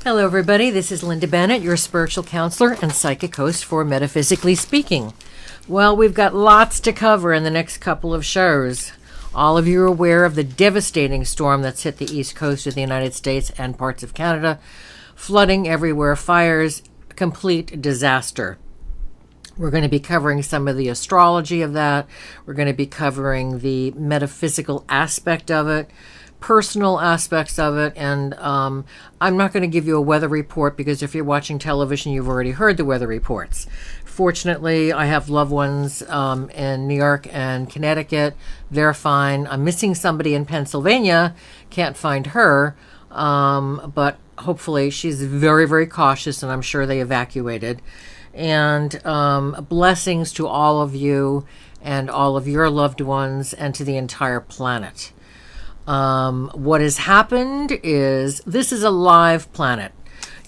Hello, everybody. This is Linda Bennett, your spiritual counselor and psychic host for Metaphysically Speaking. Well, we've got lots to cover in the next couple of shows. All of you are aware of the devastating storm that's hit the east coast of the United States and parts of Canada. Flooding everywhere, fires, complete disaster. We're going to be covering some of the astrology of that. We're going to be covering the metaphysical aspect of it, personal aspects of it, and I'm not going to give you a weather report because if you're watching television, you've already heard the weather reports. Fortunately, I have loved ones in New York and Connecticut. They're fine. I'm missing somebody in Pennsylvania. Can't find her, but hopefully she's very, very cautious, and I'm sure they evacuated. And blessings to all of you and all of your loved ones and to the entire planet. What has happened is this is a live planet.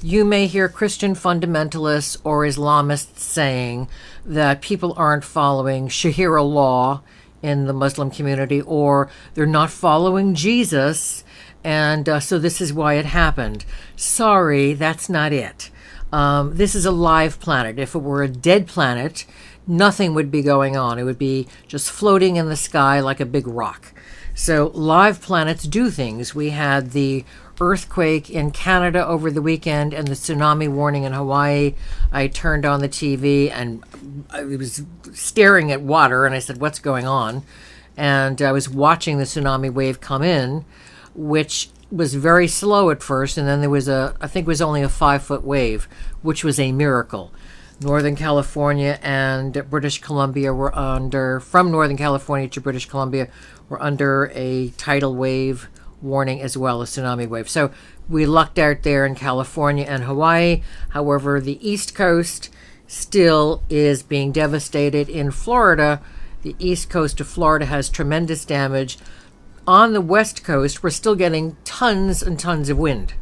You may hear Christian fundamentalists or Islamists saying that people aren't following Sharia law in the Muslim community, or they're not following Jesus, and so this is why it happened. Sorry, that's not it. This is a live planet. If it were a dead planet, nothing would be going on. It would be just floating in the sky like a big rock. So live planets do things. We had the earthquake in Canada over the weekend and the tsunami warning in Hawaii. I turned on the TV and I was staring at water and I said, what's going on? And I was watching the tsunami wave come in, which was very slow at first. And then there was I think it was only a 5-foot wave, which was a miracle. Northern California and British Columbia were from Northern California to British Columbia were under a tidal wave warning as well as tsunami wave. So we lucked out there in California and Hawaii. However, the East Coast still is being devastated. In Florida, the East Coast of Florida has tremendous damage. On the West Coast, we're still getting tons and tons of wind.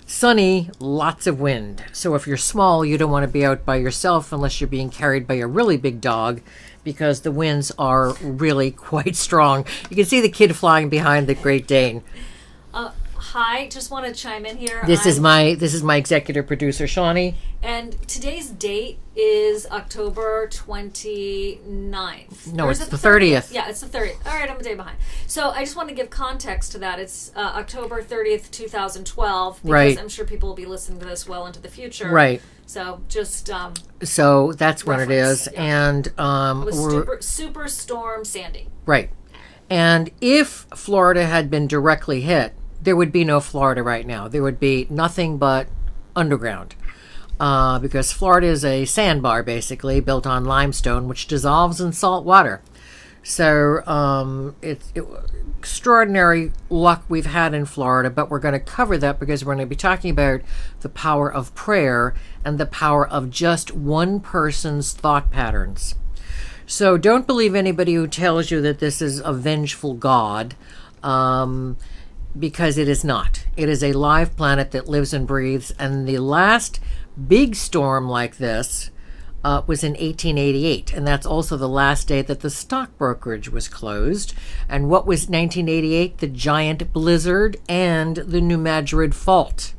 Sunny, lots of wind. So if you're small, you don't want to be out by yourself unless you're being carried by a really big dog, because the winds are really quite strong. You can see the kid flying behind the Great Dane. Hi, just want to chime in here. This is my executive producer, Shawnee. And today's date is October 29th. No, it's the 30th. Yeah, it's the 30th. All right, I'm a day behind. So I just want to give context to that. It's October 30th, 2012. Because right. I'm sure people will be listening to this well into the future. Right. So just so that's what it is. Yeah. And it was Superstorm Sandy. Right. And if Florida had been directly hit, there would be no Florida right now. There would be nothing but underground. Because Florida is a sandbar, basically, built on limestone, which dissolves in salt water. So it's extraordinary luck we've had in Florida, but we're going to cover that because we're going to be talking about the power of prayer and the power of just one person's thought patterns. So don't believe anybody who tells you that this is a vengeful God, because it is not. It is a live planet that lives and breathes, and the last big storm like this was in 1888, and that's also the last day that the stock brokerage was closed. And what was 1988? The giant blizzard and the New Madrid Fault.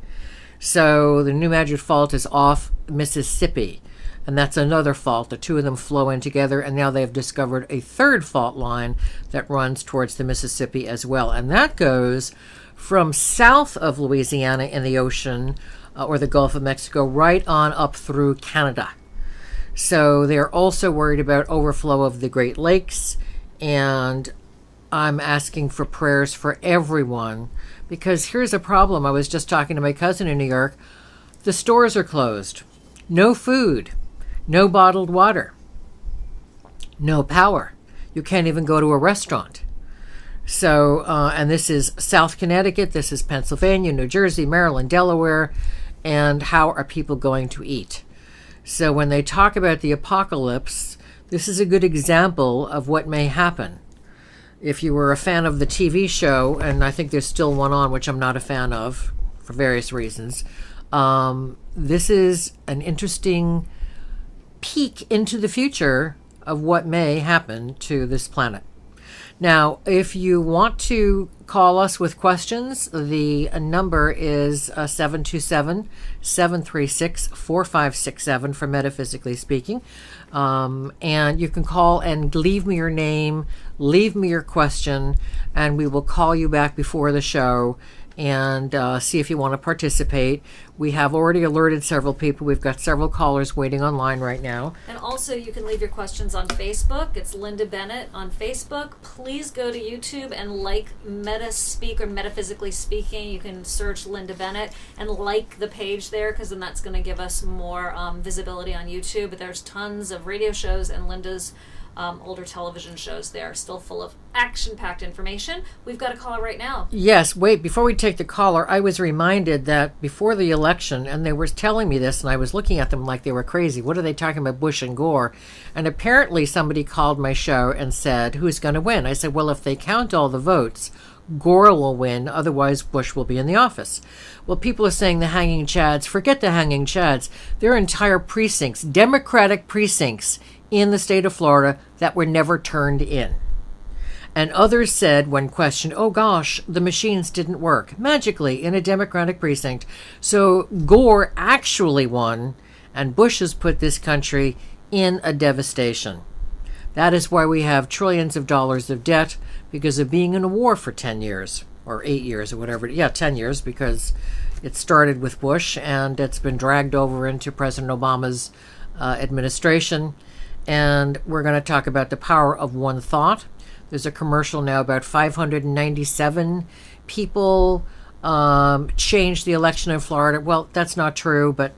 So the New Madrid Fault is off Mississippi, and that's another fault. The two of them flow in together, and now they've discovered a third fault line that runs towards the Mississippi as well. And that goes from south of Louisiana in the ocean, or the Gulf of Mexico, right on up through Canada. So they're also worried about overflow of the Great Lakes, and I'm asking for prayers for everyone, because here's a problem. I was just talking to my cousin in New York. The stores are closed. No food. No bottled water. No power. You can't even go to a restaurant. So, and this is South Connecticut, this is Pennsylvania, New Jersey, Maryland, Delaware, and how are people going to eat? So when they talk about the apocalypse, this is a good example of what may happen. If you were a fan of the TV show, and I think there's still one on, which I'm not a fan of for various reasons, this is an interesting peek into the future of what may happen to this planet. Now, if you want to call us with questions, the number is 727-736-4567 for Metaphysically Speaking. And you can call and leave me your name, leave me your question, and we will call you back before the show and see if you want to participate. We have already alerted several people. We've got several callers waiting online right now. And also, you can leave your questions on Facebook. It's Linda Bennett on Facebook. Please go to YouTube and like Metaspeak or Metaphysically Speaking. You can search Linda Bennett and like the page there, because then that's going to give us more visibility on YouTube. But there's tons of radio shows, and Linda's older television shows there, still full of action-packed information. We've got a caller right now. Yes, wait, before we take the caller, I was reminded that before the election, and they were telling me this, and I was looking at them like they were crazy. What are they talking about, Bush and Gore? And apparently somebody called my show and said, who's going to win? I said, well, if they count all the votes, Gore will win, otherwise Bush will be in the office. Well, people are saying the hanging chads. Forget the hanging chads. There are entire precincts, Democratic precincts, in the state of Florida that were never turned in. And others said, when questioned, oh gosh, the machines didn't work magically in a Democratic precinct. So Gore actually won, and Bush has put this country in a devastation. That is why we have trillions of dollars of debt, because of being in a war for 10 years, or 8 years, or whatever. Yeah, 10 years, because it started with Bush, and it's been dragged over into President Obama's administration. And we're going to talk about the power of one thought. There's a commercial now about 597 people changed the election in Florida. Well, that's not true, but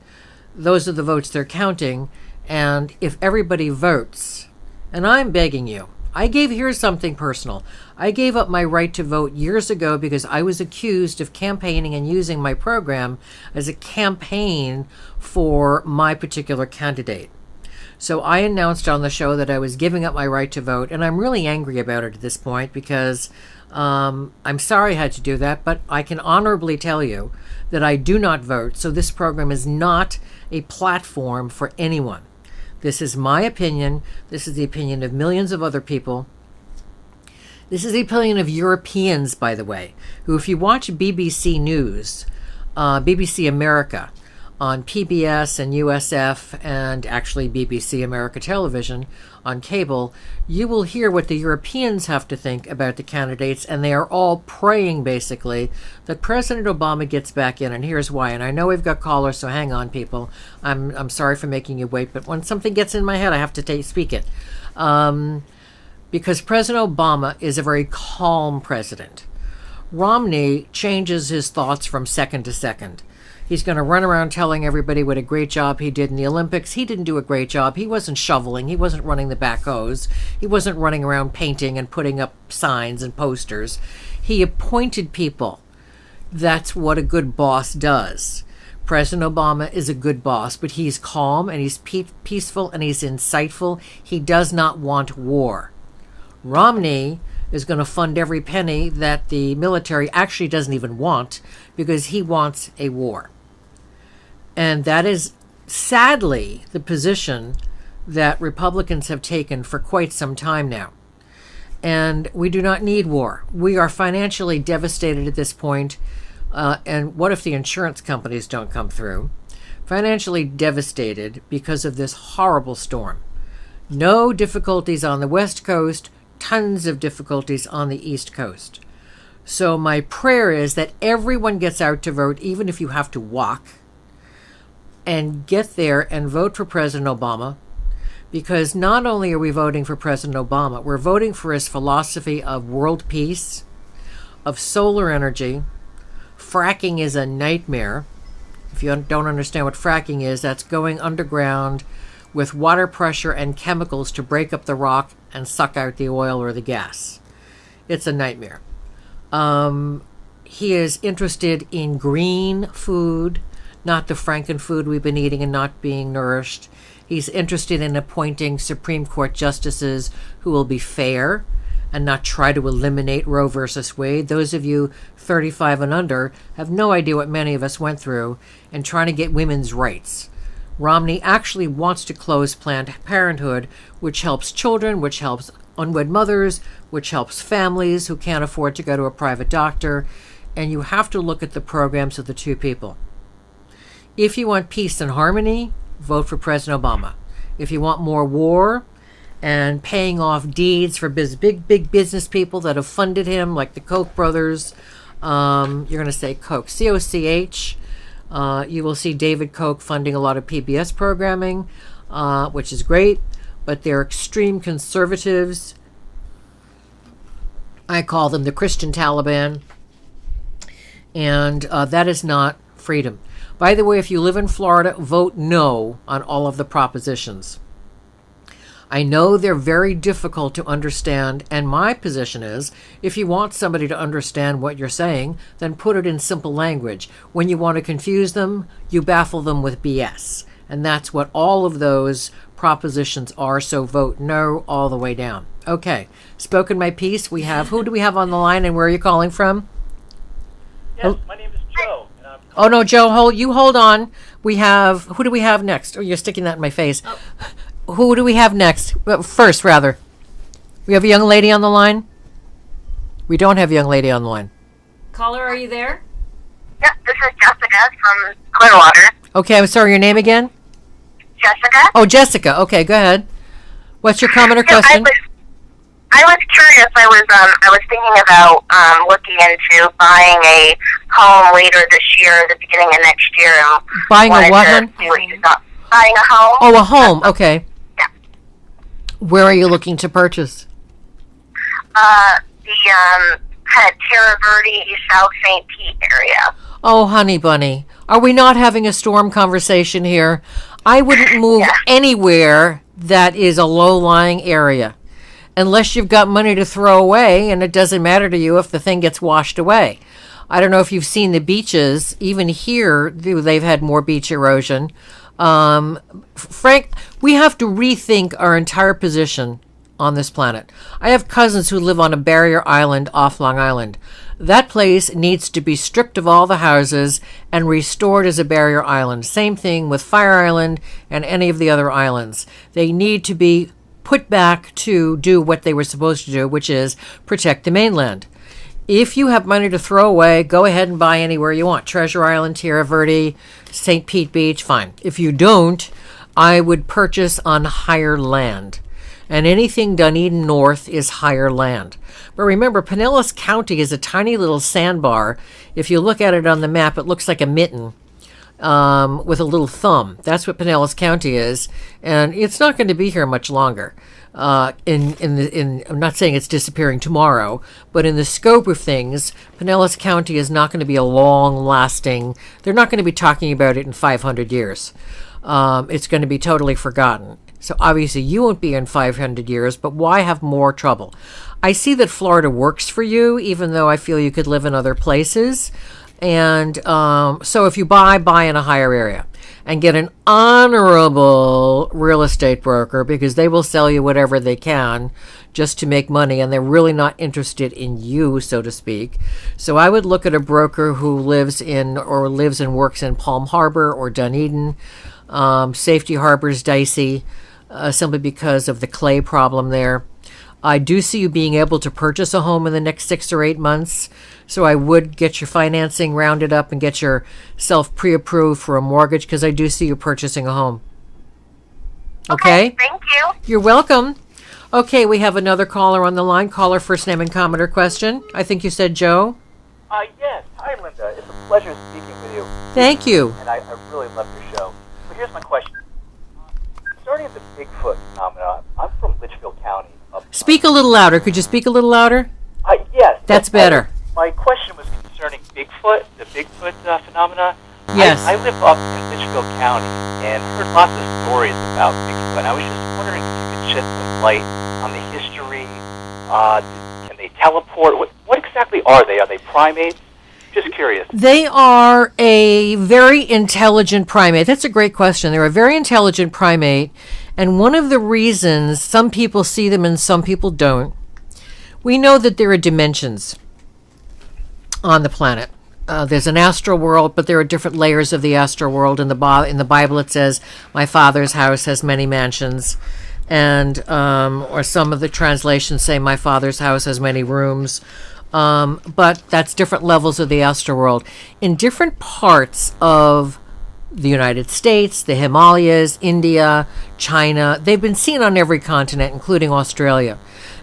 those are the votes they're counting. And if everybody votes, and I'm begging you, here's something personal. I gave up my right to vote years ago because I was accused of campaigning and using my program as a campaign for my particular candidate. So I announced on the show that I was giving up my right to vote, and I'm really angry about it at this point because I'm sorry I had to do that, but I can honorably tell you that I do not vote, so this program is not a platform for anyone. This is my opinion. This is the opinion of millions of other people. This is the opinion of Europeans, by the way, who, if you watch BBC News, BBC America, on PBS and USF and actually BBC America Television on cable, you will hear what the Europeans have to think about the candidates, and they are all praying, basically, that President Obama gets back in, and here's why. And I know we've got callers, so hang on, people. I'm sorry for making you wait, but when something gets in my head, I have to speak it. Because President Obama is a very calm president. Romney changes his thoughts from second to second. He's going to run around telling everybody what a great job he did in the Olympics. He didn't do a great job. He wasn't shoveling. He wasn't running the backhoes. He wasn't running around painting and putting up signs and posters. He appointed people. That's what a good boss does. President Obama is a good boss, but he's calm and he's peaceful and he's insightful. He does not want war. Romney is going to fund every penny that the military actually doesn't even want, because he wants a war. And that is sadly the position that Republicans have taken for quite some time now. And we do not need war. We are financially devastated at this point. And what if the insurance companies don't come through? Financially devastated because of this horrible storm. No difficulties on the West Coast, tons of difficulties on the East Coast. So my prayer is that everyone gets out to vote, even if you have to walk, and get there and vote for President Obama, because not only are we voting for President Obama, we're voting for his philosophy of world peace, of solar energy. Fracking is a nightmare. If you don't understand what fracking is, that's going underground with water pressure and chemicals to break up the rock and suck out the oil or the gas. It's a nightmare. He is interested in green food, not the frankenfood we've been eating and not being nourished. He's interested in appointing Supreme Court justices who will be fair and not try to eliminate Roe versus Wade. Those of you 35 and under have no idea what many of us went through in trying to get women's rights. Romney actually wants to close Planned Parenthood, which helps children, which helps unwed mothers, which helps families who can't afford to go to a private doctor. And you have to look at the programs of the two people. If you want peace and harmony, vote for President Obama. If you want more war and paying off deeds for big business people that have funded him, like the Koch brothers, you're going to say Koch, C-O-C-H. You will see David Koch funding a lot of PBS programming, which is great, but they're extreme conservatives. I call them the Christian Taliban, and that is not freedom. By the way, if you live in Florida, vote no on all of the propositions. I know they're very difficult to understand, and my position is, if you want somebody to understand what you're saying, then put it in simple language. When you want to confuse them, you baffle them with BS. And that's what all of those propositions are, so vote no all the way down. Okay, spoken my piece. Who do we have on the line, and where are you calling from? Yes, my name is Joe. Oh, no, Joe, hold on. Who do we have next? Oh, you're sticking that in my face. Oh. Who do we have next? First, rather. We have a young lady on the line? We don't have a young lady on the line. Caller, are you there? Yep, this is Jessica from Clearwater. Okay, I'm sorry, your name again? Jessica? Oh, Jessica. Okay, go ahead. What's your comment or question? I was curious. I was thinking about looking into buying a home later this year, the beginning of next year. Buying a what, hon? Buying a home. Oh, a home. Okay. Yeah. Where are you looking to purchase? The kind of Terra Verde, South St. Pete area. Oh, honey bunny. Are we not having a storm conversation here? I wouldn't move anywhere that is a low-lying area, unless you've got money to throw away, and it doesn't matter to you if the thing gets washed away. I don't know if you've seen the beaches. Even here, they've had more beach erosion. Frank, we have to rethink our entire position on this planet. I have cousins who live on a barrier island off Long Island. That place needs to be stripped of all the houses and restored as a barrier island. Same thing with Fire Island and any of the other islands. They need to be put back to do what they were supposed to do, which is protect the mainland. If you have money to throw away, go ahead and buy anywhere you want. Treasure Island, Terra Verde, St. Pete Beach, fine. If you don't, I would purchase on higher land. And anything Dunedin North is higher land. But remember, Pinellas County is a tiny little sandbar. If you look at it on the map, it looks like a mitten with a little thumb. That's what Pinellas County is. And it's not going to be here much longer. I'm not saying it's disappearing tomorrow, but in the scope of things, Pinellas County is not going to be a long-lasting. They're not going to be talking about it in 500 years. It's going to be totally forgotten. So obviously you won't be in 500 years, but why have more trouble? I see that Florida works for you, even though I feel you could live in other places. And so if you buy in a higher area. And get an honorable real estate broker, because they will sell you whatever they can just to make money, and they're really not interested in you, so to speak. So I would look at a broker who lives and works in Palm Harbor or Dunedin. Safety Harbor's dicey, simply because of the clay problem there. I do see you being able to purchase a home in the next 6 or 8 months. So I would get your financing rounded up and get yourself pre-approved for a mortgage, because I do see you purchasing a home. Okay? Thank you. You're welcome. Okay, we have another caller on the line. Caller, first name and comment or question. I think you said Joe. Yes. Hi, Linda. It's a pleasure speaking with you. Thank you. And I really love your show. So here's my question. Starting at the Bigfoot phenomenon, I'm from Litchfield County. Speak a little louder. Could you speak a little louder? Yes. That's better. My question was concerning Bigfoot, the Bigfoot phenomena. Yes. I live up in Litchfield County and heard lots of stories about Bigfoot. I was just wondering if you could shed some light on the history. Can they teleport? What exactly are they? Are they primates? Just curious. They are a very intelligent primate. That's a great question. They're a very intelligent primate. And one of the reasons some people see them and some people don't, we know that there are dimensions on the planet. There's an astral world, but there are different layers of the astral world. In the Bible, it says, "My Father's house has many mansions." and or some of the translations say my Father's house has many rooms. But that's different levels of the astral world. In different parts of the United States, the Himalayas, India, China, they've been seen on every continent, including Australia.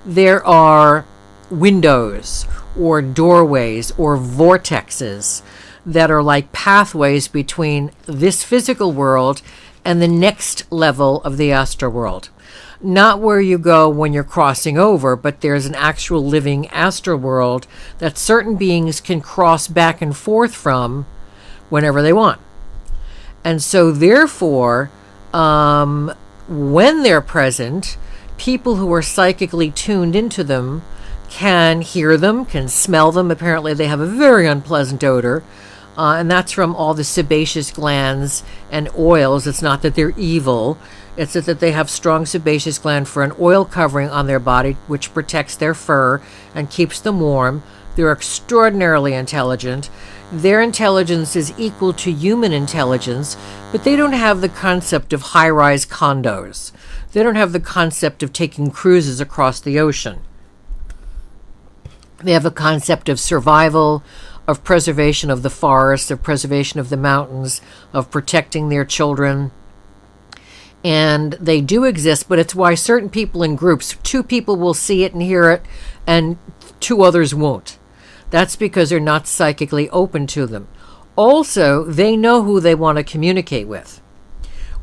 There are windows or doorways or vortexes that are like pathways between this physical world and the next level of the astral world. Not where you go when you're crossing over, but there's an actual living astral world that certain beings can cross back and forth from whenever they want. And so therefore, when they're present, people who are psychically tuned into them can hear them, can smell them. Apparently they have a very unpleasant odor. And that's from all the sebaceous glands and oils. It's not that they're evil. It's that they have strong sebaceous gland for an oil covering on their body, which protects their fur and keeps them warm. They're extraordinarily intelligent. Their intelligence is equal to human intelligence, but they don't have the concept of high-rise condos. They don't have the concept of taking cruises across the ocean. They have a concept of survival, of preservation of the forests, of preservation of the mountains, of protecting their children. And they do exist, but it's why certain people in groups, 2 people will see it and hear it, and 2 others won't. That's because they're not psychically open to them. Also, they know who they want to communicate with.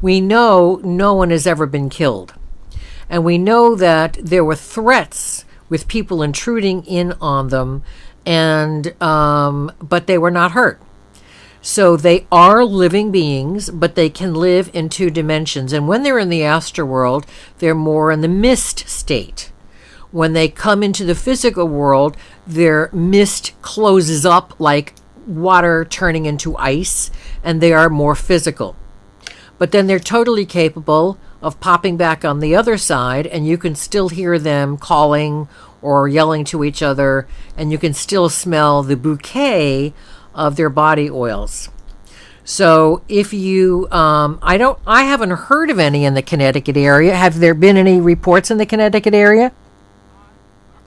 We know no one has ever been killed. And we know that there were threats with people intruding in on them, and but they were not hurt. So they are living beings, but they can live in 2 dimensions. And when they're in the astral world, they're more in the mist state. When they come into the physical world, their mist closes up like water turning into ice, and they are more physical. But then they're totally capable of popping back on the other side, and you can still hear them calling or yelling to each other, and you can still smell the bouquet of their body oils. So if you, I haven't heard of any in the Connecticut area. Have there been any reports in the Connecticut area?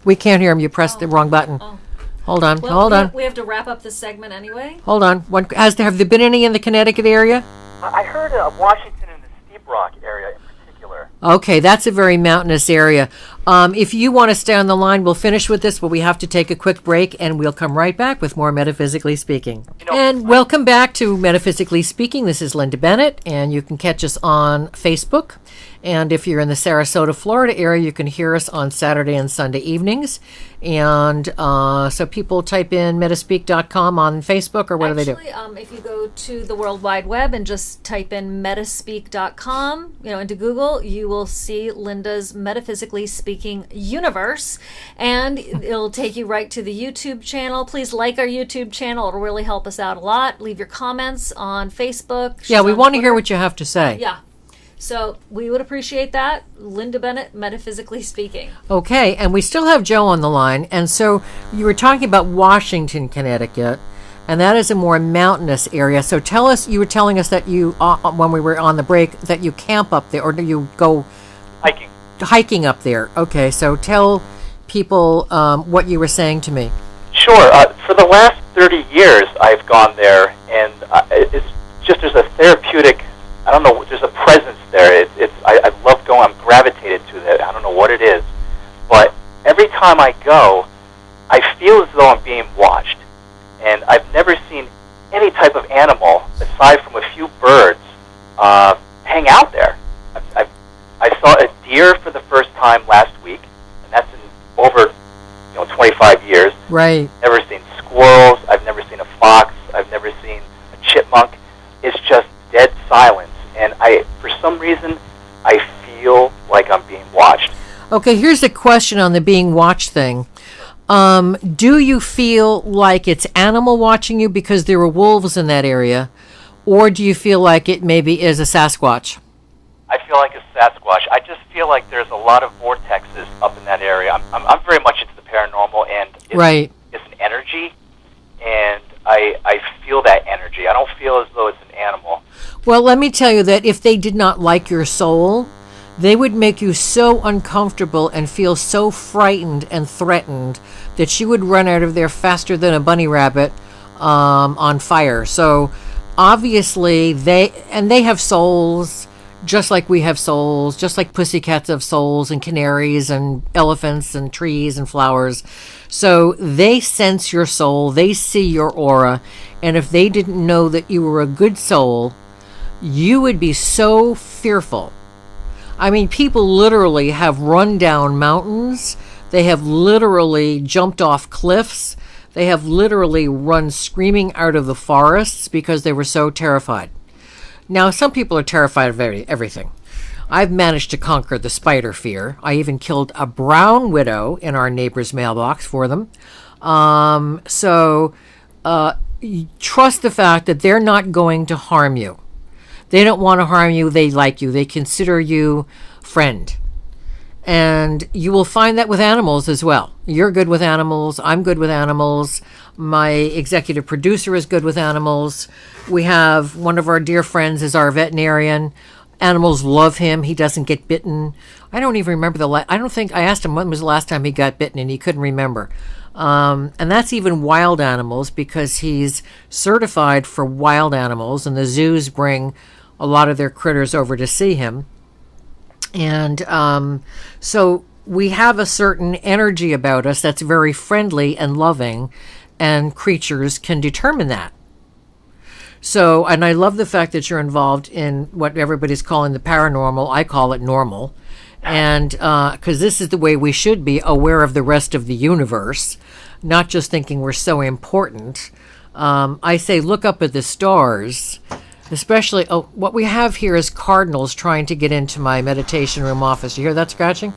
We can't hear him. You pressed the wrong button. Oh. Hold on. Well, hold on. We have to wrap up this segment anyway. Hold on. Have there been any in the Connecticut area? I heard of Washington and the Steep Rock area in particular. Okay, that's a very mountainous area. If you want to stay on the line, we'll finish with this, but we have to take a quick break, and we'll come right back with more Metaphysically Speaking. And welcome back to Metaphysically Speaking. This is Linda Bennett, and you can catch us on Facebook. And if you're in the Sarasota, Florida area, you can hear us on Saturday and Sunday evenings. And so people type in metaspeak.com on Facebook, or what do they do? If you go to the World Wide Web and just type in metaspeak.com, into Google, you will see Linda's Metaphysically Speaking universe, and it'll take you right to the YouTube channel. Please like our YouTube channel. It'll really help us out a lot. Leave your comments on Facebook. Yeah, we want to hear what you have to say. Yeah. So we would appreciate that. Linda Bennett, Metaphysically Speaking. Okay, and we still have Joe on the line. And so you were talking about Washington, Connecticut, and that is a more mountainous area. So tell us, you were telling us that you, when we were on the break, that you camp up there, or do you go hiking up there? Okay, so tell people what you were saying to me. Sure. For the last 30 years, I've gone there, and it's just, there's a therapeutic, I don't know, there's a presence there. I love going. I'm gravitated to that. I don't know what it is, but every time I go, I feel as though I'm being watched, and I've never seen any type of animal aside from a few birds hang out there. I saw a deer for the first time last week, and that's in over 25 years. Right. Never seen squirrels. I've never seen a fox. I've never seen a chipmunk. It's just dead silence. And for some reason, I feel like I'm being watched. Okay, here's a question on the being watched thing. Do you feel like it's animal watching you because there were wolves in that area? Or do you feel like it maybe is a Sasquatch? I feel like a Sasquatch. I just feel like there's a lot of vortexes up in that area. I'm very much into the paranormal, and it's an energy, and I feel that energy. I don't feel as though it's an animal. Well, let me tell you that if they did not like your soul, They would make you so uncomfortable and feel so frightened and threatened that you would run out of there faster than a bunny rabbit on fire. So obviously they have souls, just like we have souls, just like pussycats have souls, and canaries and elephants and trees and flowers. So they sense your soul, they see your aura, and if they didn't know that you were a good soul, you would be so fearful. I mean, people literally have run down mountains. They have literally jumped off cliffs. They have literally run screaming out of the forests because they were so terrified. Now, some people are terrified of everything. I've managed to conquer the spider fear. I even killed a brown widow in our neighbor's mailbox for them. Trust the fact that they're not going to harm you. They don't want to harm you. They like you. They consider you friend. And you will find that with animals as well. You're good with animals. I'm good with animals. My executive producer is good with animals. We have one of our dear friends is our veterinarian. Animals love him. He doesn't get bitten. I don't even remember I asked him when was the last time he got bitten, and he couldn't remember. And that's even wild animals, because he's certified for wild animals, and the zoos bring a lot of their critters over to see him. And so we have a certain energy about us that's very friendly and loving, and creatures can determine that. So, and I love the fact that you're involved in what everybody's calling the paranormal. I call it normal. And because this is the way we should be, aware of the rest of the universe, not just thinking we're so important. I say look up at the stars. Especially, what we have here is cardinals trying to get into my meditation room office. You hear that scratching?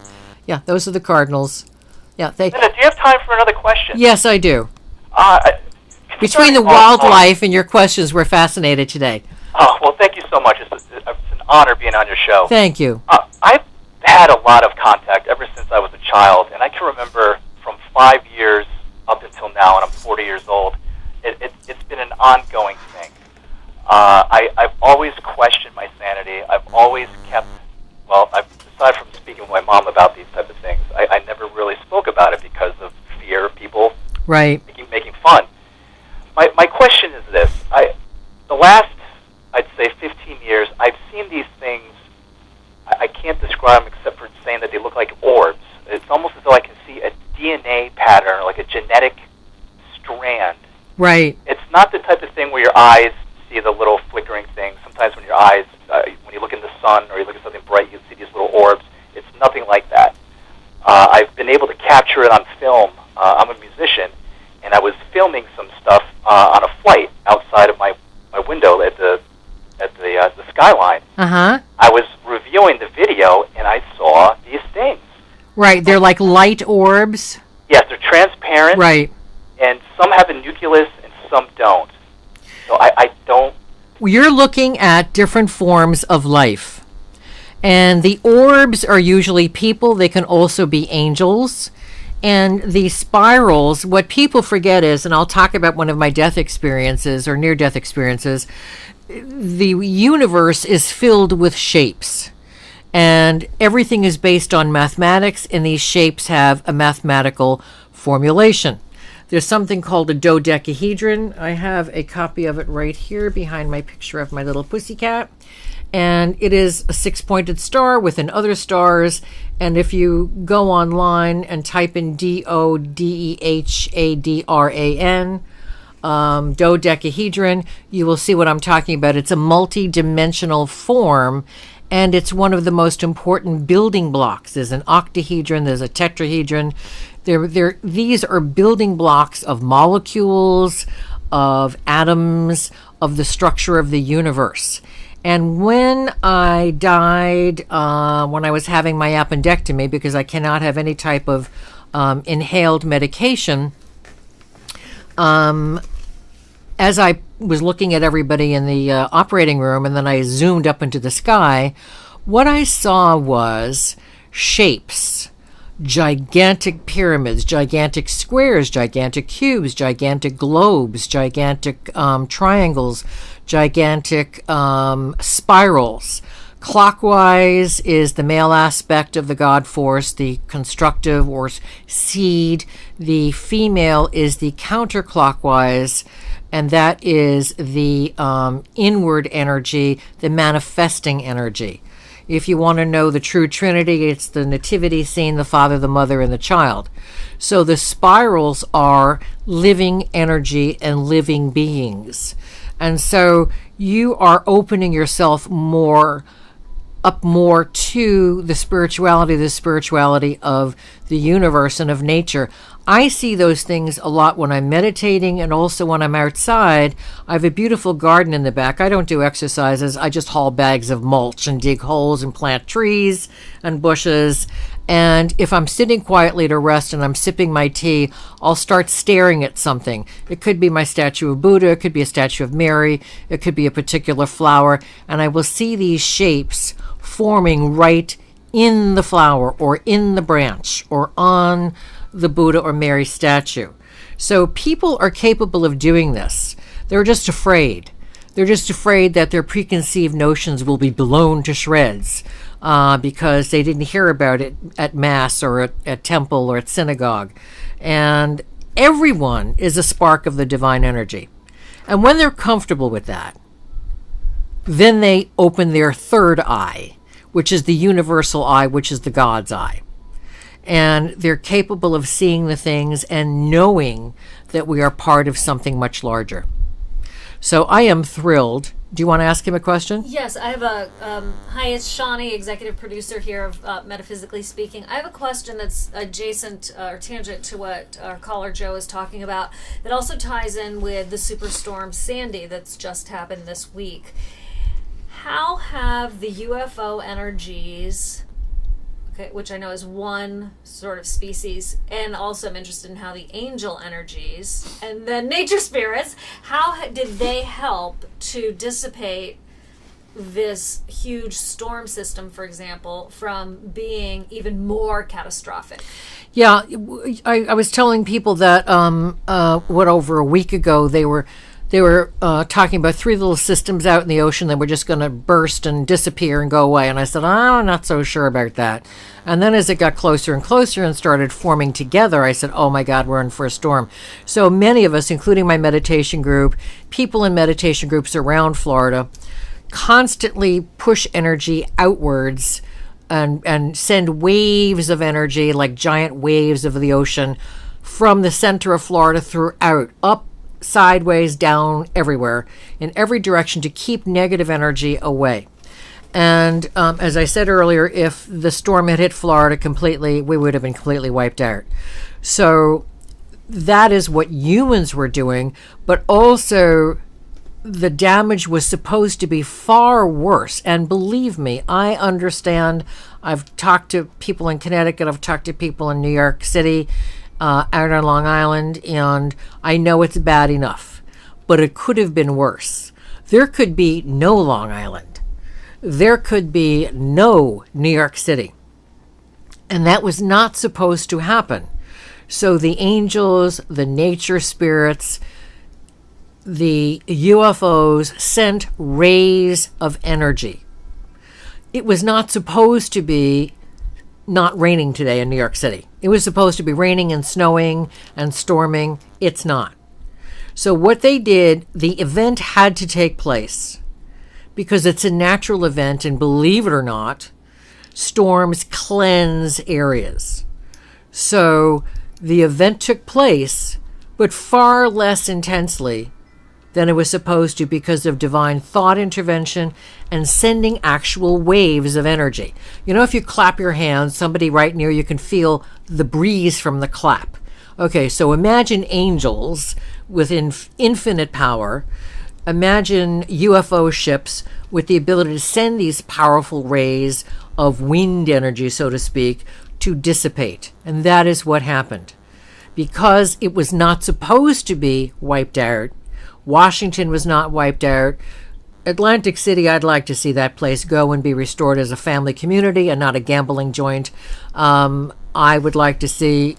Yeah, those are the cardinals. Yeah, Bennett, do you have time for another question? Yes, I do. Between the wildlife and your questions, we're fascinated today. Oh, well, thank you so much. It's an honor being on your show. Thank you. I've had a lot of contact ever since I was a child, and I can remember from 5 years up until now, and I'm 40 years old, it's been an ongoing thing. I've always questioned my sanity. I've always kept, aside from speaking with my mom about these type of things, I never really spoke about it because of fear of people making fun. My question is this. The last, I'd say, 15 years, I've seen these things. I can't describe them except for saying that they look like orbs. It's almost as though I can see a DNA pattern, like a genetic strand. Right. It's not the type of thing where your eyes see the little flickering thing. Sometimes when your eyes, when you look in the sun or you look at something bright, you see these little orbs. It's nothing like that. I've been able to capture it on film. I'm a musician, and I was filming some stuff on a flight outside of my window at the skyline. I was reviewing the video, and I saw these things. Right, they're like light orbs. Yes, they're transparent. Right. And some have a nucleus, and some don't. So I don't... You're looking at different forms of life. And the orbs are usually people. They can also be angels. And the spirals, what people forget is, and I'll talk about one of my death experiences or near-death experiences, the universe is filled with shapes. And everything is based on mathematics, and these shapes have a mathematical formulation. There's something called a dodecahedron. I have a copy of it right here behind my picture of my little pussycat. And it is a six-pointed star within other stars. And if you go online and type in dodehadran, dodecahedron, you will see what I'm talking about. It's a multi-dimensional form, and it's one of the most important building blocks. There's an octahedron, there's a tetrahedron. These are building blocks of molecules, of atoms, of the structure of the universe. And when I died, when I was having my appendectomy, because I cannot have any type of inhaled medication, as I was looking at everybody in the operating room, and then I zoomed up into the sky, what I saw was shapes. Gigantic pyramids, gigantic squares, gigantic cubes, gigantic globes, gigantic triangles, gigantic spirals, Clockwise is the male aspect of the God force, the constructive or seed. The female is the counterclockwise, and that is the inward energy, the manifesting energy. If you want to know the true Trinity, it's the nativity scene, the Father, the Mother, and the Child. So the spirals are living energy and living beings. And so you are opening yourself up more to the spirituality of the universe and of nature. I see those things a lot when I'm meditating and also when I'm outside. I have a beautiful garden in the back. I don't do exercises. I just haul bags of mulch and dig holes and plant trees and bushes. And if I'm sitting quietly to rest and I'm sipping my tea, I'll start staring at something. It could be my statue of Buddha. It could be a statue of Mary. It could be a particular flower. And I will see these shapes forming right in the flower or in the branch or on the Buddha or Mary statue. So people are capable of doing this. They're just afraid. They're just afraid that their preconceived notions will be blown to shreds because they didn't hear about it at Mass or at temple or at synagogue. And everyone is a spark of the divine energy. And when they're comfortable with that, then they open their third eye, which is the universal eye, which is the God's eye. And they're capable of seeing the things and knowing that we are part of something much larger. So I am thrilled. Do you want to ask him a question? Yes, I have hi, it's Shawnee, executive producer here of Metaphysically Speaking. I have a question that's adjacent or tangent to what our caller Joe is talking about that also ties in with the Superstorm Sandy that's just happened this week. How have the UFO energies, which I know is one sort of species, and also I'm interested in how the angel energies and then nature spirits, how did they help to dissipate this huge storm system, for example, from being even more catastrophic? Yeah, I was telling people that over a week ago they were talking about 3 little systems out in the ocean that were just going to burst and disappear and go away. And I said, I'm not so sure about that. And then as it got closer and closer and started forming together, I said, oh my God, we're in for a storm. So many of us, including my meditation group, people in meditation groups around Florida, constantly push energy outwards and send waves of energy, like giant waves of the ocean, from the center of Florida throughout, up, sideways, down, everywhere, in every direction, to keep negative energy away. And as I said earlier, if the storm had hit Florida completely, we would have been completely wiped out. So that is what humans were doing, but also the damage was supposed to be far worse. And believe me, I understand. I've talked to people in Connecticut, I've talked to people in New York City, out on Long Island, and I know it's bad enough, but it could have been worse. There could be no Long Island. There could be no New York City. And that was not supposed to happen. So the angels, the nature spirits, the UFOs sent rays of energy. It was not supposed to be not raining today in New York City. It was supposed to be raining and snowing and storming. It's not. So what they did, the event had to take place because it's a natural event, and believe it or not, storms cleanse areas. So the event took place, but far less intensely than it was supposed to because of divine thought intervention and sending actual waves of energy. You know, if you clap your hands, somebody right near you can feel the breeze from the clap. Okay, so imagine angels with infinite power. Imagine UFO ships with the ability to send these powerful rays of wind energy, so to speak, to dissipate. And that is what happened. Because it was not supposed to be wiped out, Washington was not wiped out. Atlantic City, I'd like to see that place go and be restored as a family community and not a gambling joint. I would like to see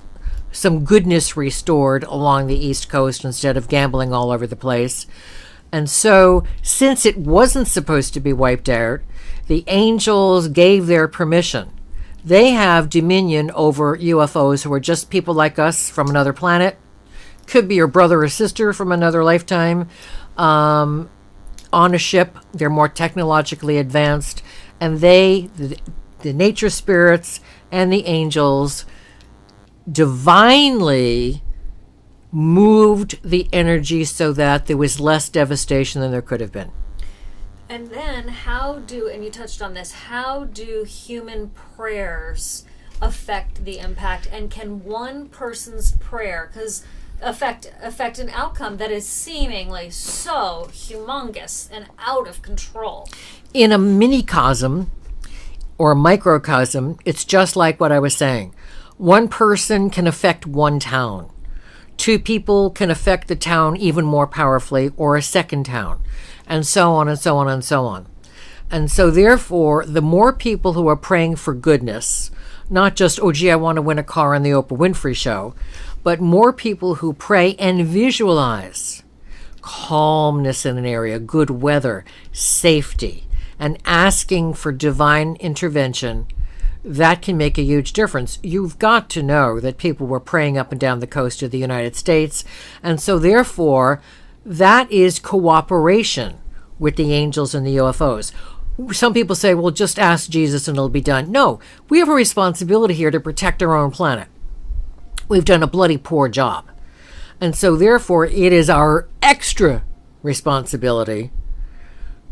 some goodness restored along the East Coast instead of gambling all over the place. And so, since it wasn't supposed to be wiped out, the angels gave their permission. They have dominion over UFOs who are just people like us from another planet. Could be your brother or sister from another lifetime. On a ship, they're more technologically advanced. And they, the nature spirits and the angels, divinely moved the energy so that there was less devastation than there could have been. And then and you touched on this, how do human prayers affect the impact? And can one person's prayer affect an outcome that is seemingly so humongous and out of control? In a minicosm or a microcosm, it's just like what I was saying. One person can affect one town. Two people can affect the town even more powerfully, or a second town, and so on and so on and so on. And so therefore, the more people who are praying for goodness, not just, oh gee, I want to win a car on the Oprah Winfrey show, but more people who pray and visualize calmness in an area, good weather, safety, and asking for divine intervention, that can make a huge difference. You've got to know that people were praying up and down the coast of the United States, and so therefore, that is cooperation with the angels and the UFOs. Some people say, well, just ask Jesus and it'll be done. No, we have a responsibility here to protect our own planet. We've done a bloody poor job. And so therefore, it is our extra responsibility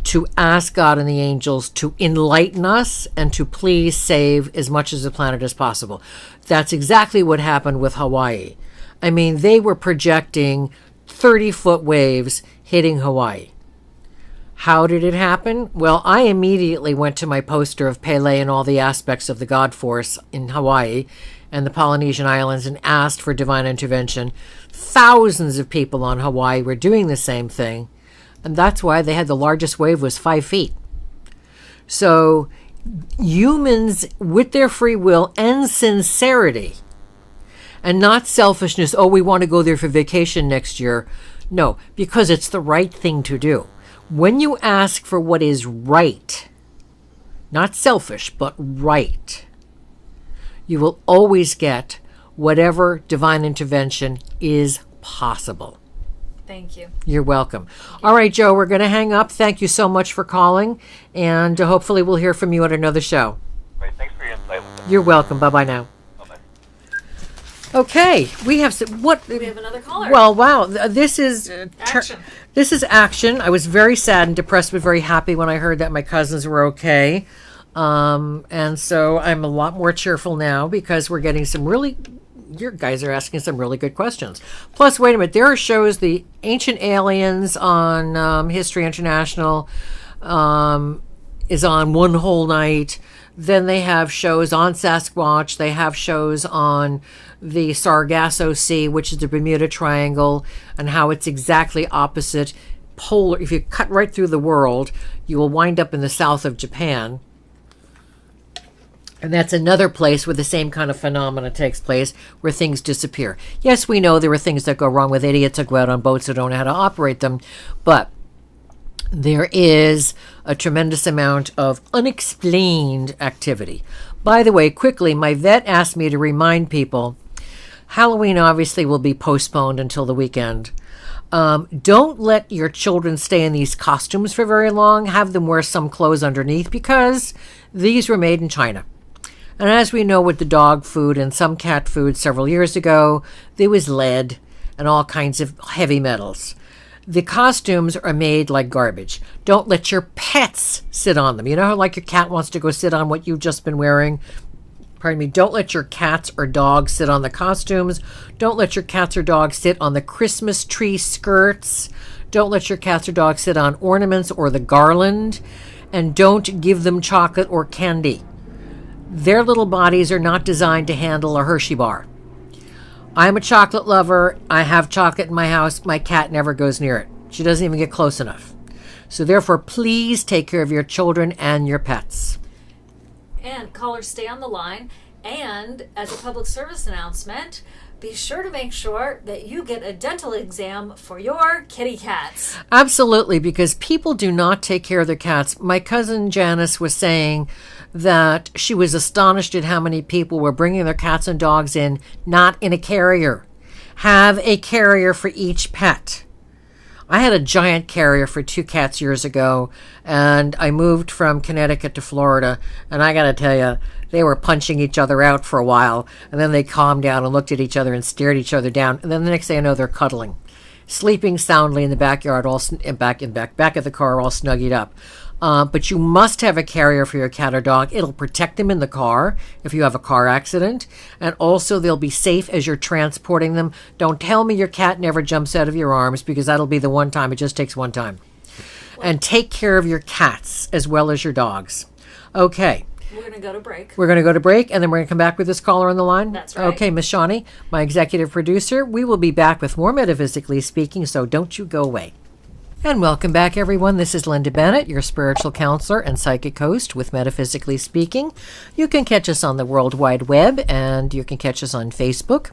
to ask God and the angels to enlighten us and to please save as much of the planet as possible. That's exactly what happened with Hawaii. I mean, they were projecting 30-foot waves hitting Hawaii. How did it happen? Well, I immediately went to my poster of Pele and all the aspects of the God Force in Hawaii and the Polynesian Islands and asked for divine intervention. Thousands of people on Hawaii were doing the same thing. And that's why they had the largest wave was 5 feet. So humans, with their free will and sincerity, and not selfishness, oh, we want to go there for vacation next year. No, because it's the right thing to do. When you ask for what is right, not selfish, but right, you will always get whatever divine intervention is possible. Thank you. You're welcome. All right, Joe, we're going to hang up. Thank you so much for calling, and hopefully we'll hear from you at another show. Great. Thanks for your insight. You're welcome. Bye-bye now. Bye-bye. Okay, we have what? We have another caller. Well, wow, this is Action. This is action. I was very sad and depressed, but very happy when I heard that my cousins were okay, and so I'm a lot more cheerful now because we're getting some really. You guys are asking some really good questions. Plus, wait a minute, there are shows, the Ancient Aliens on History International is on one whole night. Then they have shows on Sasquatch. They have shows on the Sargasso Sea, which is the Bermuda Triangle, and how it's exactly opposite polar. If you cut right through the world, you will wind up in the south of Japan. And that's another place where the same kind of phenomena takes place, where things disappear. Yes, we know there are things that go wrong with idiots that go out on boats that don't know how to operate them, but there is a tremendous amount of unexplained activity. By the way, quickly, my vet asked me to remind people, Halloween obviously will be postponed until the weekend. Don't let your children stay in these costumes for very long. Have them wear some clothes underneath because these were made in China. And as we know with the dog food and some cat food several years ago, there was lead and all kinds of heavy metals. The costumes are made like garbage. Don't let your pets sit on them. You know how like your cat wants to go sit on what you've just been wearing? Pardon me. Don't let your cats or dogs sit on the costumes. Don't let your cats or dogs sit on the Christmas tree skirts. Don't let your cats or dogs sit on ornaments or the garland. And don't give them chocolate or candy. Their little bodies are not designed to handle a Hershey bar. I'm a chocolate lover. I have chocolate in my house. My cat never goes near it. She doesn't even get close enough. So therefore, please take care of your children and your pets. And callers, stay on the line. And as a public service announcement, be sure to make sure that you get a dental exam for your kitty cats. Absolutely, because people do not take care of their cats. My cousin Janice was saying that she was astonished at how many people were bringing their cats and dogs in, not in a carrier. Have a carrier for each pet. I had a giant carrier for 2 cats years ago, and I moved from Connecticut to Florida, and I gotta tell you, they were punching each other out for a while, and then they calmed down and looked at each other and stared each other down, and then the next thing I know, they're cuddling, sleeping soundly in the backyard, all back of the car, all snuggied up. But you must have a carrier for your cat or dog. It'll protect them in the car if you have a car accident. And also they'll be safe as you're transporting them. Don't tell me your cat never jumps out of your arms, because that'll be the one time. It just takes one time. And take care of your cats as well as your dogs. Okay. We're going to go to break. We're going to go to break, and then we're going to come back with this caller on the line? That's right. Okay, Miss Shawnee, my executive producer. We will be back with more Metaphysically Speaking, so don't you go away. And welcome back, everyone. This is Linda Bennett, your spiritual counselor and psychic host with Metaphysically Speaking. You can catch us on the World Wide Web, and you can catch us on Facebook.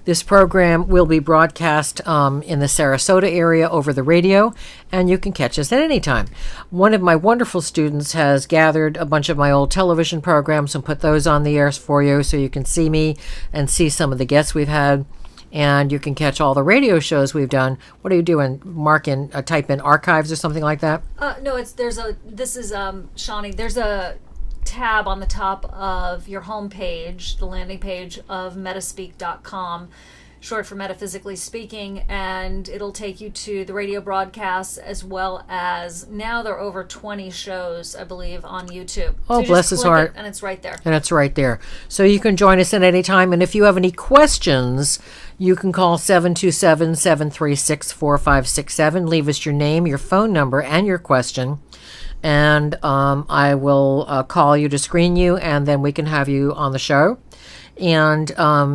This program will be broadcast in the Sarasota area over the radio, and you can catch us at any time. One of my wonderful students has gathered a bunch of my old television programs and put those on the air for you, so you can see me and see some of the guests we've had. And you can catch all the radio shows we've done. What are you doing? Type in archives or something like that? No, this is Shawnee. There's a tab on the top of your homepage, the landing page of metaspeak.com, short for Metaphysically Speaking, and it'll take you to the radio broadcasts, as well as now there are over 20 shows, I believe, on YouTube. Oh, so bless his heart. And it's right there. And it's right there. So you can join us at any time. And if you have any questions, you can call 727-736-4567. Leave us your name, your phone number, and your question. And I will call you to screen you, and then we can have you on the show. And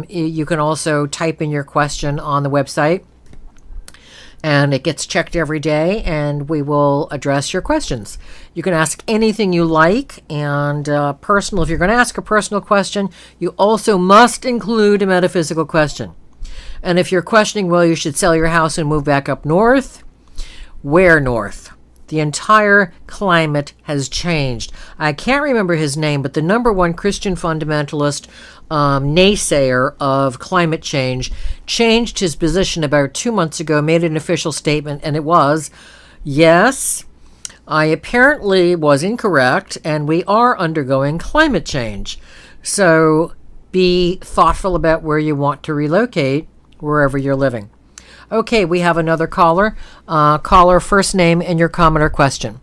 you can also type in your question on the website, and it gets checked every day, and we will address your questions. You can ask anything you like, and personal. If you're going to ask a personal question, you also must include a metaphysical question. And if you're questioning, well, you should sell your house and move back up north, where north? The entire climate has changed. I can't remember his name, but the number one Christian fundamentalist naysayer of climate change changed his position about 2 months ago, made an official statement, and it was, yes, I apparently was incorrect, and we are undergoing climate change. So be thoughtful about where you want to relocate, wherever you're living. Okay, we have another caller. Caller, first name and your comment or question.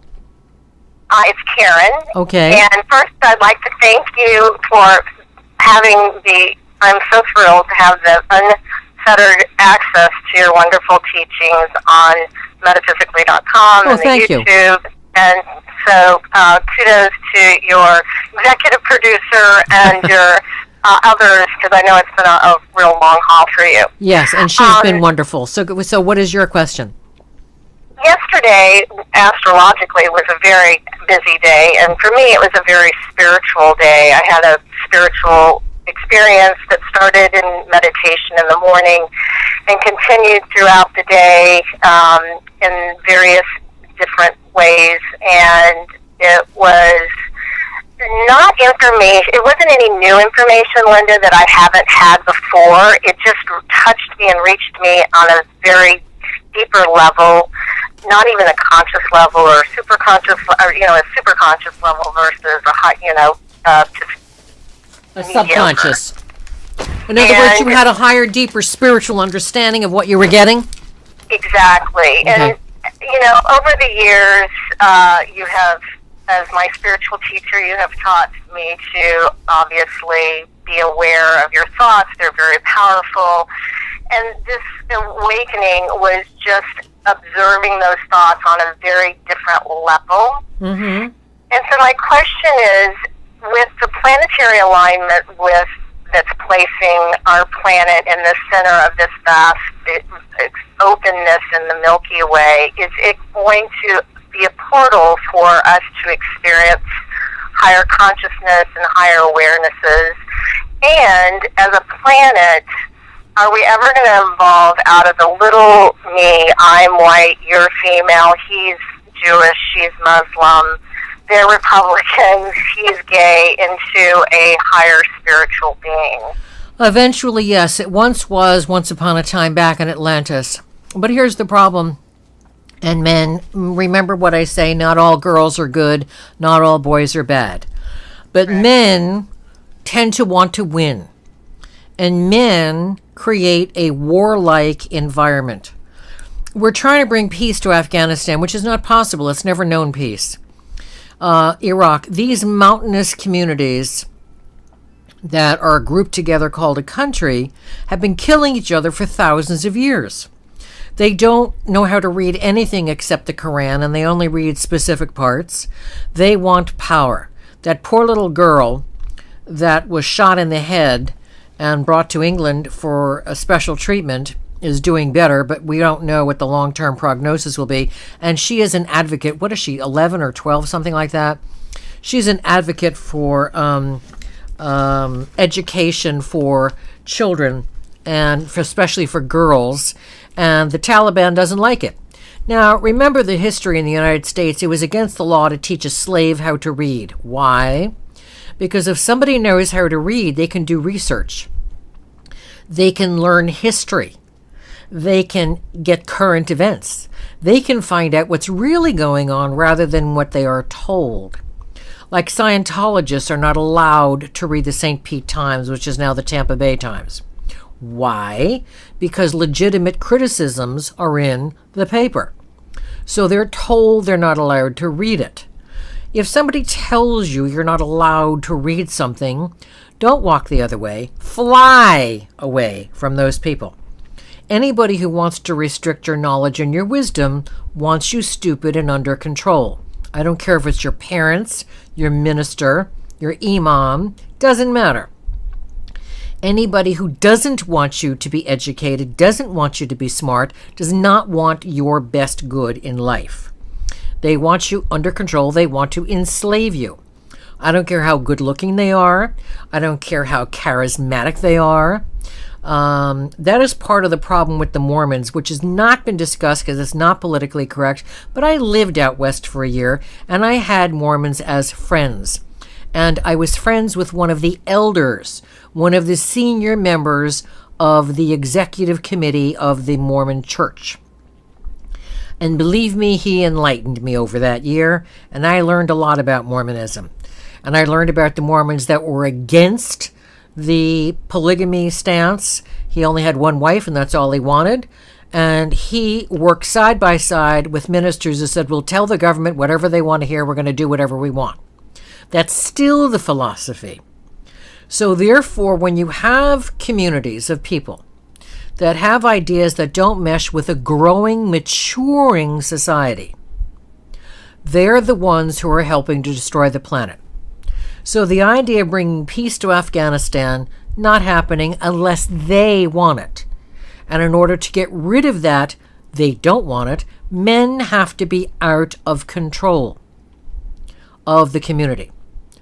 It's Karen. Okay. And first, I'd like to thank you for I'm so thrilled to have the unfettered access to your wonderful teachings on metaphysically.com and the YouTube. You. And so kudos to your executive producer and your others, because I know it's been a real long haul for you. Yes, and she's been wonderful. So what is your question? Yesterday, astrologically, was a very busy day, and for me, it was a very spiritual day. I had a spiritual experience that started in meditation in the morning and continued throughout the day in various different ways, and it was not information. It wasn't any new information, Linda, that I haven't had before. It just touched me and reached me on a very deeper level, not even a conscious level or super conscious, or a super conscious level versus a high, just a subconscious. In other words, you had a higher, deeper spiritual understanding of what you were getting? Exactly. Okay. And, over the years, you have, as my spiritual teacher, you have taught me to obviously be aware of your thoughts. They're very powerful. And this awakening was just observing those thoughts on a very different level. Mm-hmm. And so my question is, with the planetary alignment that's placing our planet in the center of this vast openness in the Milky Way, is it going to be a portal for us to experience higher consciousness and higher awarenesses? And as a planet, are we ever going to evolve out of the little me, I'm white, you're female, he's Jewish, she's Muslim, they're Republicans, he's gay, into a higher spiritual being? Eventually, yes. It once was, once upon a time, back in Atlantis. But here's the problem. And men, remember what I say, not all girls are good, not all boys are bad. But men tend to want to win. And men create a warlike environment. We're trying to bring peace to Afghanistan, which is not possible. It's never known peace. Iraq, these mountainous communities that are grouped together called a country have been killing each other for thousands of years. They don't know how to read anything except the Quran, and they only read specific parts. They want power. That poor little girl that was shot in the head and brought to England for a special treatment is doing better, but we don't know what the long-term prognosis will be. And she is an advocate. What is she, 11 or 12, something like that? She's an advocate for education for children, and especially for girls. And the Taliban doesn't like it. Now, remember the history in the United States. It was against the law to teach a slave how to read. Why? Because if somebody knows how to read, they can do research. They can learn history. They can get current events. They can find out what's really going on rather than what they are told. Like Scientologists are not allowed to read the St. Pete Times, which is now the Tampa Bay Times. Why? Because legitimate criticisms are in the paper. So they're told they're not allowed to read it. If somebody tells you you're not allowed to read something, don't walk the other way. Fly away from those people. Anybody who wants to restrict your knowledge and your wisdom wants you stupid and under control. I don't care if it's your parents, your minister, your imam, doesn't matter. Anybody who doesn't want you to be educated, doesn't want you to be smart, does not want your best good in life. They want you under control. They want to enslave you. I don't care how good looking they are. I don't care how charismatic they are. That is part of the problem with the Mormons, which has not been discussed because it's not politically correct. But I lived out west for a year, and I had Mormons as friends. And I was friends with one of the elders, one of the senior members of the executive committee of the Mormon Church. And believe me, he enlightened me over that year, and I learned a lot about Mormonism. And I learned about the Mormons that were against the polygamy stance. He only had one wife, and that's all he wanted. And he worked side by side with ministers who said, we'll tell the government whatever they want to hear, we're going to do whatever we want. That's still the philosophy. So therefore, when you have communities of people that have ideas that don't mesh with a growing, maturing society, they're the ones who are helping to destroy the planet. So the idea of bringing peace to Afghanistan, not happening unless they want it. And in order to get rid of that, they don't want it, men have to be out of control of the community,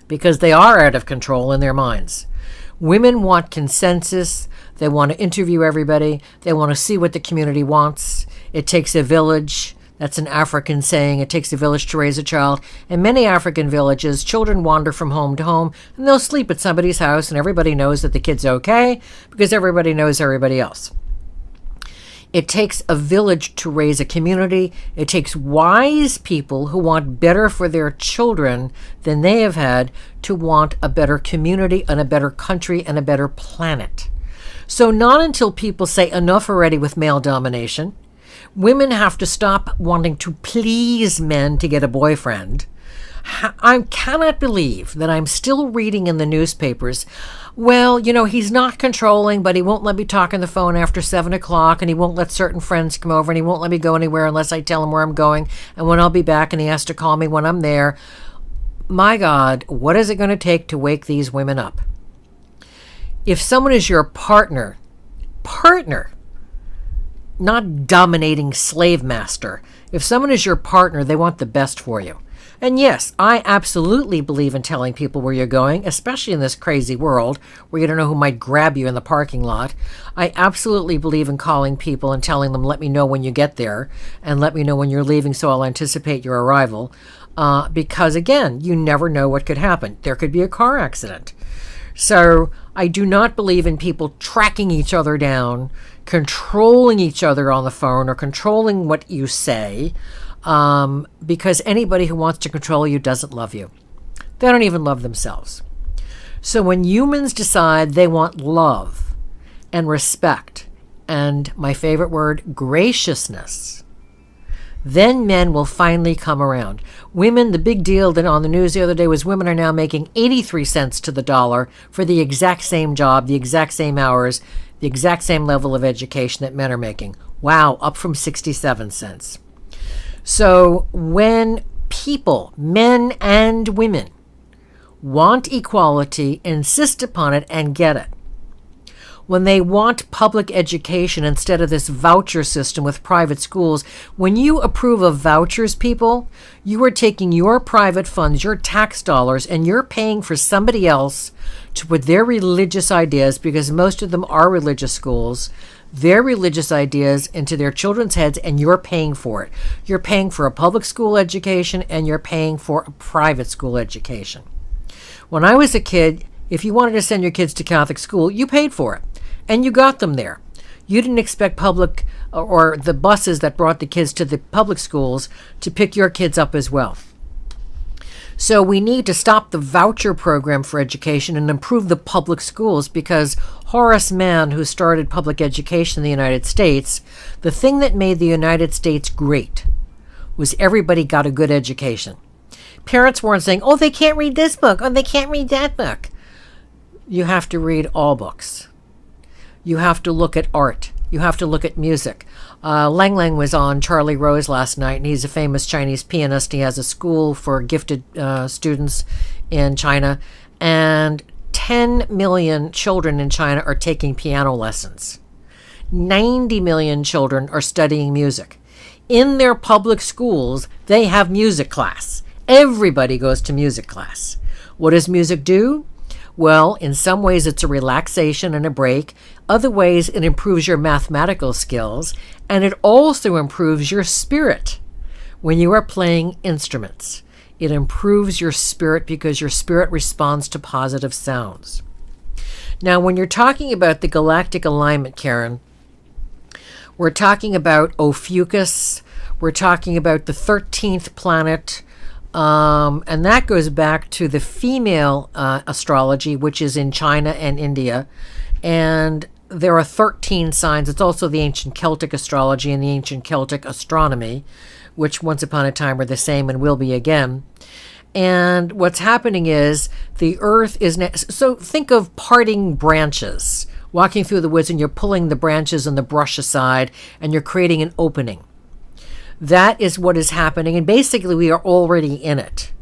because they are out of control in their minds. Women want consensus. They want to interview everybody. They want to see what the community wants. It takes a village. That's an African saying. It takes a village to raise a child. In many African villages, children wander from home to home, and they'll sleep at somebody's house, and everybody knows that the kid's okay because everybody knows everybody else. It takes a village to raise a community. It takes wise people who want better for their children than they have had to want a better community and a better country and a better planet. So not until people say enough already with male domination, women have to stop wanting to please men to get a boyfriend. I cannot believe that I'm still reading in the newspapers, well, you know, he's not controlling, but he won't let me talk on the phone after 7 o'clock, and he won't let certain friends come over, and he won't let me go anywhere unless I tell him where I'm going and when I'll be back, and he has to call me when I'm there. My God, what is it going to take to wake these women up? If someone is your partner, not dominating slave master, if someone is your partner, they want the best for you. And yes, I absolutely believe in telling people where you're going, especially in this crazy world where you don't know who might grab you in the parking lot. I absolutely believe in calling people and telling them, let me know when you get there and let me know when you're leaving so I'll anticipate your arrival. Because again, you never know what could happen. There could be a car accident. So I do not believe in people tracking each other down, controlling each other on the phone, or controlling what you say, because anybody who wants to control you doesn't love you. They don't even love themselves. So when humans decide they want love and respect and, my favorite word, graciousness, then men will finally come around. Women, the big deal that on the news the other day was women are now making 83 cents to the dollar for the exact same job, the exact same hours, the exact same level of education that men are making. Wow, up from 67 cents. So when people, men and women, want equality, insist upon it, and get it, when they want public education instead of this voucher system with private schools, when you approve of vouchers, people, you are taking your private funds, your tax dollars, and you're paying for somebody else to put their religious ideas, because most of them are religious schools, their religious ideas into their children's heads, and you're paying for it. You're paying for a public school education and you're paying for a private school education. When I was a kid, if you wanted to send your kids to Catholic school, you paid for it. And you got them there. You didn't expect public or the buses that brought the kids to the public schools to pick your kids up as well. So we need to stop the voucher program for education and improve the public schools, because Horace Mann, who started public education in the United States, the thing that made the United States great was everybody got a good education. Parents weren't saying, oh, they can't read this book, oh, they can't read that book. You have to read all books. You have to look at art. You have to look at music. Lang Lang was on Charlie Rose last night, and he's a famous Chinese pianist. He has a school for gifted students in China, and 10 million children in China are taking piano lessons. 90 million children are studying music. In their public schools, they have music class. Everybody goes to music class. What does music do? Well, in some ways it's a relaxation and a break. Other ways it improves your mathematical skills, and it also improves your spirit when you are playing instruments. It improves your spirit because your spirit responds to positive sounds. Now, when you're talking about the galactic alignment, Karen, we're talking about Ophiuchus, we're talking about the 13th planet, and that goes back to the female astrology, which is in China and India. And there are 13 signs. It's also the ancient Celtic astrology and the ancient Celtic astronomy, which once upon a time were the same and will be again. And what's happening is the earth is... So think of parting branches, walking through the woods, and you're pulling the branches and the brush aside, and you're creating an opening. That is what is happening, and basically we are already in it.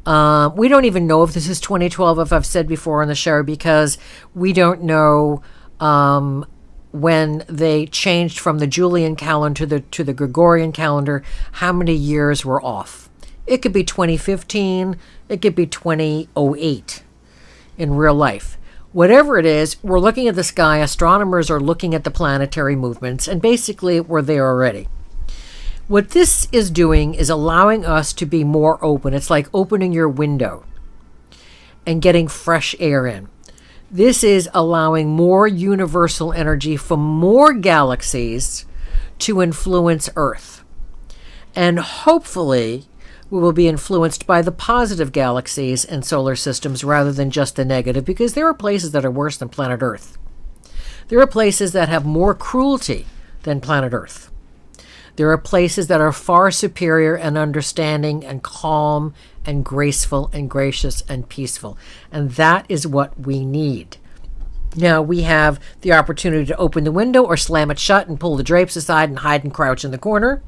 We don't even know if this is 2012, if I've said before on the show, because we don't know when they changed from the Julian calendar to the Gregorian calendar, how many years were off. It could be 2015, it could be 2008 in real life. Whatever it is, we're looking at the sky, astronomers are looking at the planetary movements, and basically we're there already. What this is doing is allowing us to be more open. It's like opening your window and getting fresh air in. This is allowing more universal energy from more galaxies to influence Earth. And hopefully we will be influenced by the positive galaxies and solar systems rather than just the negative, because there are places that are worse than planet Earth. There are places that have more cruelty than planet Earth. There are places that are far superior and understanding and calm and graceful and gracious and peaceful. And that is what we need. Now, we have the opportunity to open the window or slam it shut and pull the drapes aside and hide and crouch in the corner.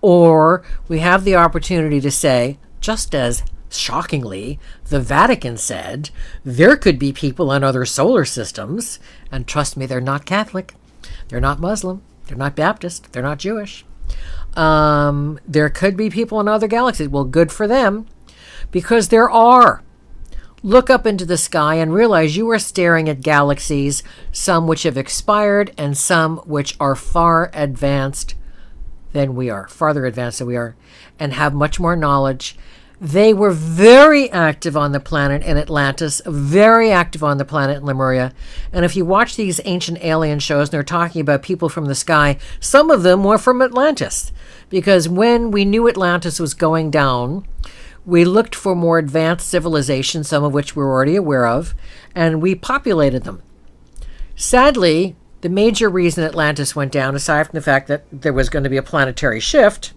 Or we have the opportunity to say, just as shockingly, the Vatican said, there could be people on other solar systems. And trust me, they're not Catholic. They're not Muslim. They're not Baptist. They're not Jewish. There could be people in other galaxies. Well, good for them, because there are. Look up into the sky and realize you are staring at galaxies, some which have expired and some which are far advanced than we are, farther advanced than we are, and have much more knowledge. They were very active on the planet in Atlantis, very active on the planet in Lemuria. And if you watch these ancient alien shows and they're talking about people from the sky, some of them were from Atlantis. Because when we knew Atlantis was going down, we looked for more advanced civilizations, some of which we're already aware of, and we populated them. Sadly, the major reason Atlantis went down, aside from the fact that there was going to be a planetary shift,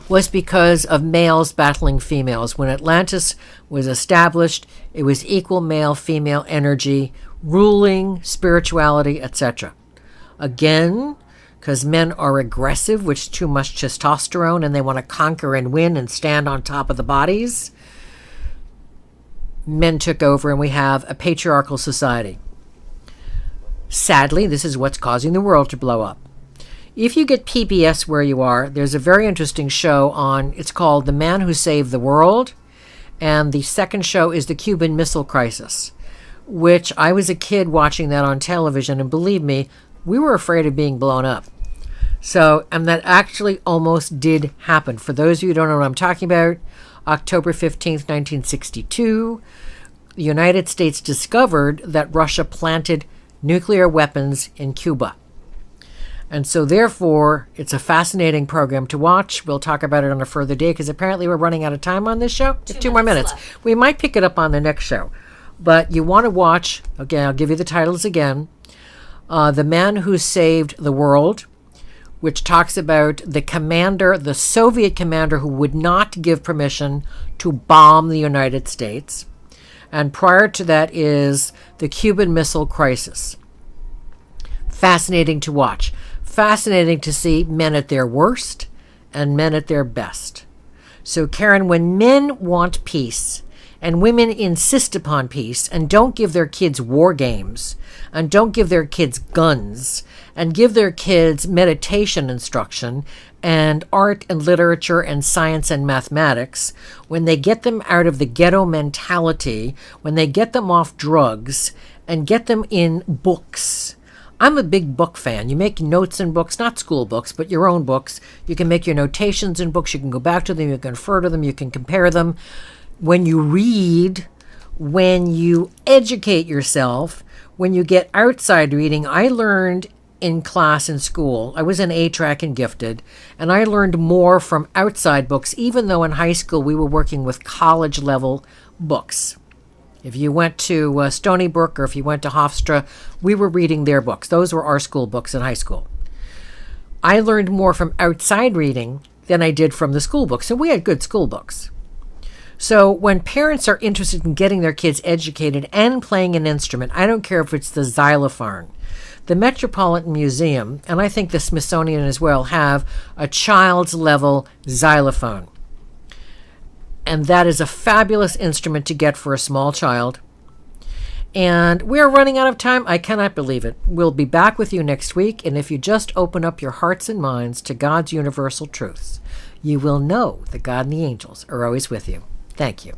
was because of males battling females. When Atlantis was established, it was equal male-female energy, ruling, spirituality, etc. Again, because men are aggressive, which is too much testosterone, and they want to conquer and win and stand on top of the bodies, men took over, and we have a patriarchal society. Sadly, this is what's causing the world to blow up. If you get PBS where you are, there's a very interesting show on, it's called The Man Who Saved the World, and the second show is the Cuban Missile Crisis, which I was a kid watching that on television, and believe me, we were afraid of being blown up. So, and that actually almost did happen. For those of you who don't know what I'm talking about, October 15th, 1962, the United States discovered that Russia planted nuclear weapons in Cuba. And so, therefore, it's a fascinating program to watch. We'll talk about it on a further day, because apparently we're running out of time on this show. Two more minutes. Left. We might pick it up on the next show. But you want to watch, okay, I'll give you the titles again. The Man Who Saved the World, which talks about the commander, the Soviet commander who would not give permission to bomb the United States. And prior to that is the Cuban Missile Crisis. Fascinating to watch. Fascinating to see men at their worst and men at their best. So, Karen, when men want peace and women insist upon peace and don't give their kids war games and don't give their kids guns and give their kids meditation instruction and art and literature and science and mathematics, when they get them out of the ghetto mentality, when they get them off drugs and get them in books. I'm a big book fan. You make notes in books, not school books, but your own books. You can make your notations in books. You can go back to them. You can refer to them. You can compare them. When you read, when you educate yourself, when you get outside reading, I learned in class in school. I was an A-track and gifted, and I learned more from outside books, even though in high school we were working with college-level books. If you went to Stony Brook or if you went to Hofstra, we were reading their books. Those were our school books in high school. I learned more from outside reading than I did from the school books, and we had good school books. So when parents are interested in getting their kids educated and playing an instrument, I don't care if it's the xylophone. The Metropolitan Museum, and I think the Smithsonian as well, have a child's level xylophone. And that is a fabulous instrument to get for a small child. And we're running out of time. I cannot believe it. We'll be back with you next week. And if you just open up your hearts and minds to God's universal truths, you will know that God and the angels are always with you. Thank you.